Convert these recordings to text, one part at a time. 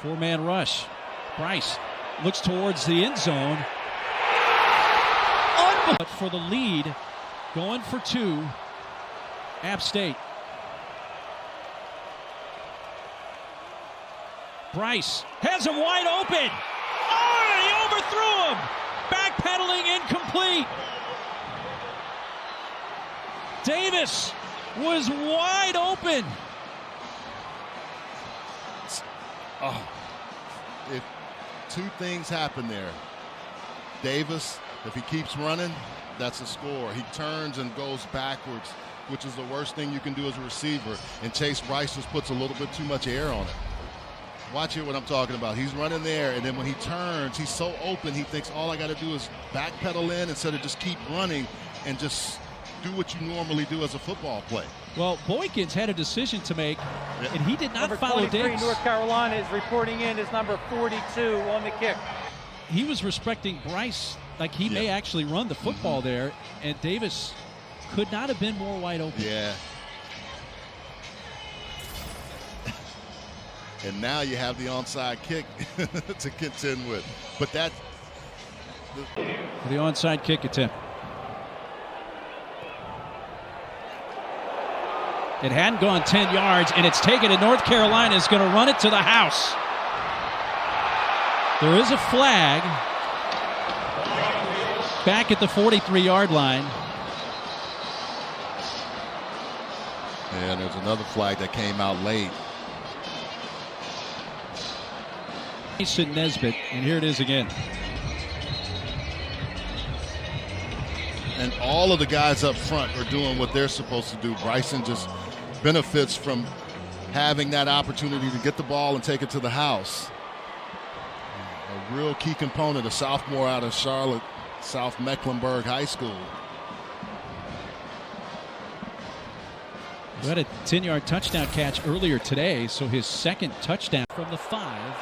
Four-man rush. Bryce looks towards the end zone. But for the lead, going for two, App State. Bryce has him wide open. Oh, he overthrew him. Backpedaling, incomplete. Davis was wide open. Oh, if two things happen there. Davis, if he keeps running, that's a score. He turns and goes backwards, which is the worst thing you can do as a receiver. And Chase Bryce just puts a little bit too much air on it. Watch here what I'm talking about. He's running there, and then when he turns, he's so open, he thinks all I got to do is backpedal in instead of just keep running and just do what you normally do as a football play. Well, Boykins had a decision to make, and he did not follow Davis. North Carolina is reporting in as number 42 on the kick. He was respecting Bryce like he may actually run the football there, and Davis could not have been more wide open. Yeah. And now you have the onside kick to contend with. But that... The onside kick attempt. It hadn't gone 10 yards, and it's taken, and North Carolina is going to run it to the house. There is a flag back at the 43-yard line. And there's another flag that came out late. Mason Nesbitt, and here it is again. And all of the guys up front are doing what they're supposed to do. Bryson just benefits from having that opportunity to get the ball and take it to the house. A real key component, a sophomore out of Charlotte, South Mecklenburg High School. He had a 10-yard touchdown catch earlier today, so his second touchdown from the 5.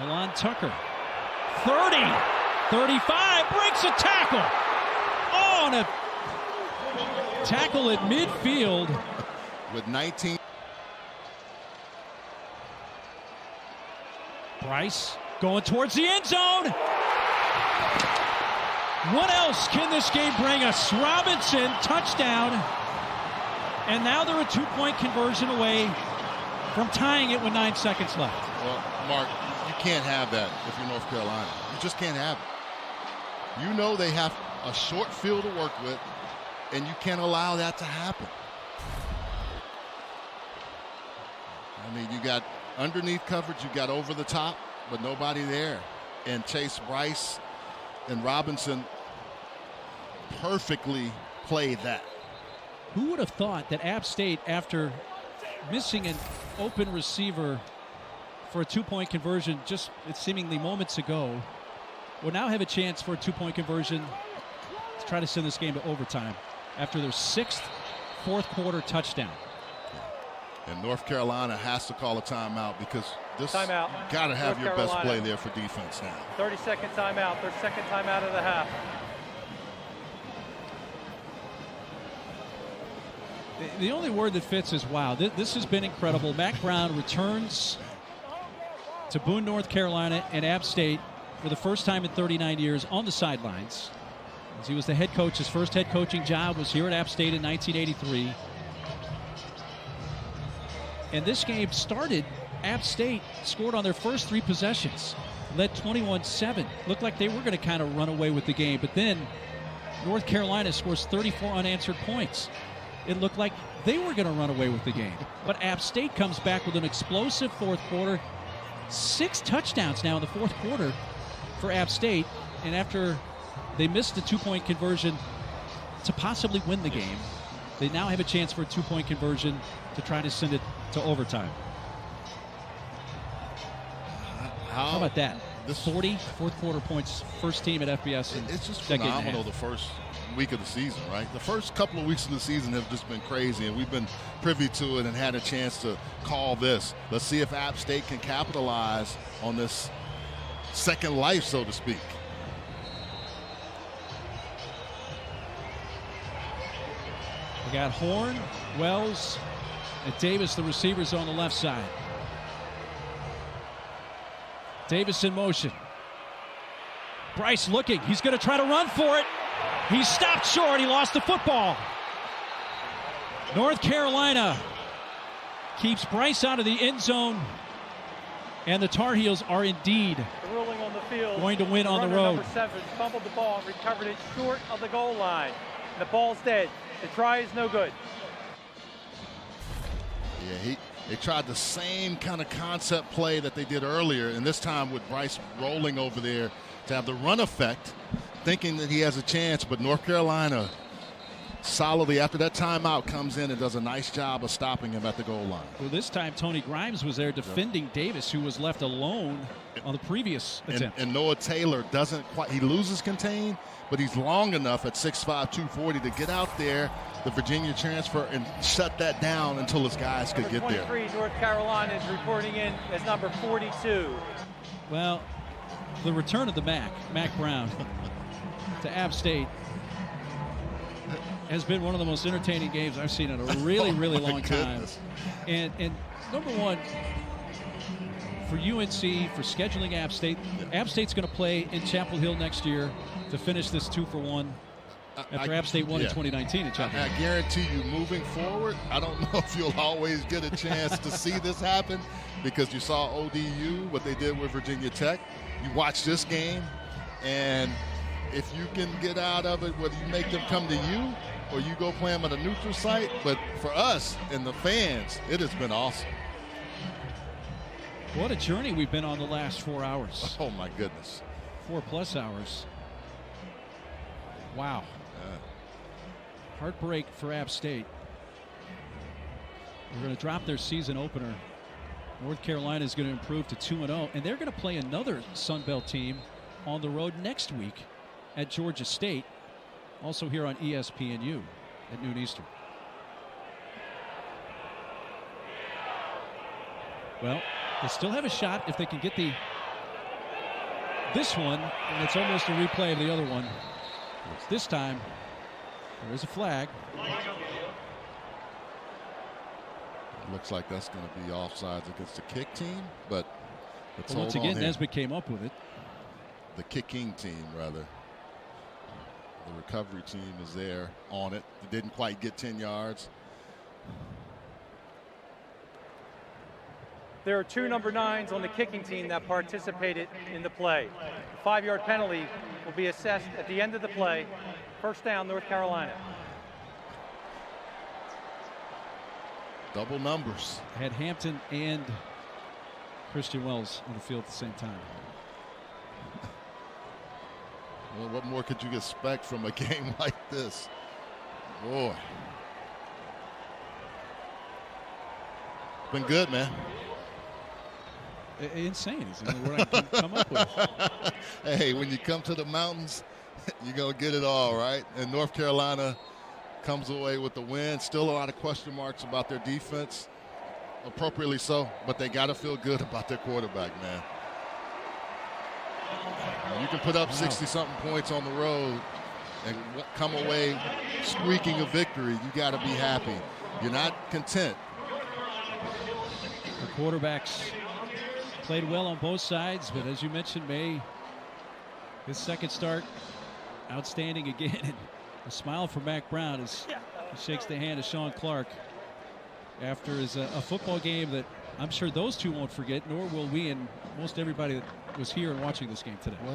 Milan Tucker, 30, 35, breaks a tackle. Oh, and a tackle at midfield. With 19. Bryce going towards the end zone. What else can this game bring us? Robinson, touchdown. And now they're a two-point conversion away from tying it with 9 seconds left. Well, Mark, you can't have that if you're North Carolina. You just can't have it. You know they have a short field to work with, and you can't allow that to happen. I mean, you got underneath coverage, you got over the top, but nobody there. And Chase Bryce and Robinson perfectly played that. Who would have thought that App State, after missing an open receiver for a two-point conversion just seemingly moments ago, will now have a chance for a two-point conversion to try to send this game to overtime after their 6th fourth-quarter touchdown. And North Carolina has to call a timeout because this timeout. You got to have your best play there for defense now. 30-second timeout, their second timeout of the half. The only word that fits is wow. This has been incredible. Mack Brown returns to Boone, North Carolina, and App State for the first time in 39 years on the sidelines. As he was the head coach, his first head coaching job was here at App State in 1983. And this game started, App State scored on their first 3 possessions, led 21-7. Looked like they were going to kind of run away with the game, but then North Carolina scores 34 unanswered points. It looked like they were going to run away with the game. But App State comes back with an explosive fourth quarter. 6 touchdowns now in the fourth quarter for App State. And after they missed the two-point conversion to possibly win the game, they now have a chance for a two-point conversion to try to send it to overtime. How about that? The 40 fourth quarter points, first team at FBS. It's just phenomenal the first week of the season, right? The first couple of weeks of the season have just been crazy, and we've been privy to it and had a chance to call this. Let's see if App State can capitalize on this second life, so to speak. We got Horn, Wells, and Davis, the receivers on the left side. Davis in motion. Bryce looking. He's going to try to run for it. He stopped short. He lost the football. North Carolina keeps Bryce out of the end zone. And the Tar Heels are indeed ruling on the field. Going to win on the road. Number 7 fumbled the ball and recovered it short of the goal line. The ball's dead. The try is no good. Yeah, they tried the same kind of concept play that they did earlier, and this time with Bryce rolling over there to have the run effect, thinking that he has a chance, but North Carolina solidly, after that timeout, comes in and does a nice job of stopping him at the goal line. Well, this time Tony Grimes was there defending Davis, who was left alone on the previous attempt. And Noah Taylor doesn't quite, he loses contain, but he's long enough at 6'5", 240 to get out there, the Virginia transfer, and shut that down until his guys could get there. 23, North Carolina is reporting in as number 42. Well, the return of the Mac Brown, to App State has been one of the most entertaining games I've seen in a really, really long time. And number one, for UNC, for scheduling App State, App State's going to play in Chapel Hill next year to finish this 2-for-1 after App State won in 2019 in Chapel Hill. I guarantee you, moving forward, I don't know if you'll always get a chance to see this happen, because you saw ODU, what they did with Virginia Tech. You watch this game, and if you can get out of it, whether you make them come to you or you go play them at a neutral site, but for us and the fans, it has been awesome. What a journey we've been on the last 4 hours. Oh, my goodness. 4+ hours. Wow. Heartbreak for App State. They're going to drop their season opener. North Carolina is going to improve to 2-0, and they're going to play another Sun Belt team on the road next week at Georgia State, also here on ESPNU at noon Eastern. Well, they still have a shot if they can get this one, and it's almost a replay of the other one. This time, there is a flag. Looks like that's going to be offsides against the kick team, but let's once again, Nesbitt came up with it. The kicking team, rather. The recovery team is there on it. It didn't quite get 10 yards. There are 2 number 9s on the kicking team that participated in the play. The 5-yard penalty will be assessed at the end of the play. First down, North Carolina. Double numbers. Had Hampton and Christian Wells on the field at the same time. Well, what more could you expect from a game like this? Boy. Been good, man. Insane is the only word I can come up with. Hey, when you come to the mountains, you're going to get it all, right? And North Carolina comes away with the win. Still a lot of question marks about their defense, appropriately so, but they got to feel good about their quarterback, man. You can put up 60-something points on the road and come away squeaking a victory. You got to be happy. You're not content. The quarterbacks played well on both sides, but as you mentioned, May, his second start, outstanding again. And a smile for Mac Brown as he shakes the hand of Sean Clark after his a football game that I'm sure those two won't forget, nor will we and most everybody that was here and watching this game today.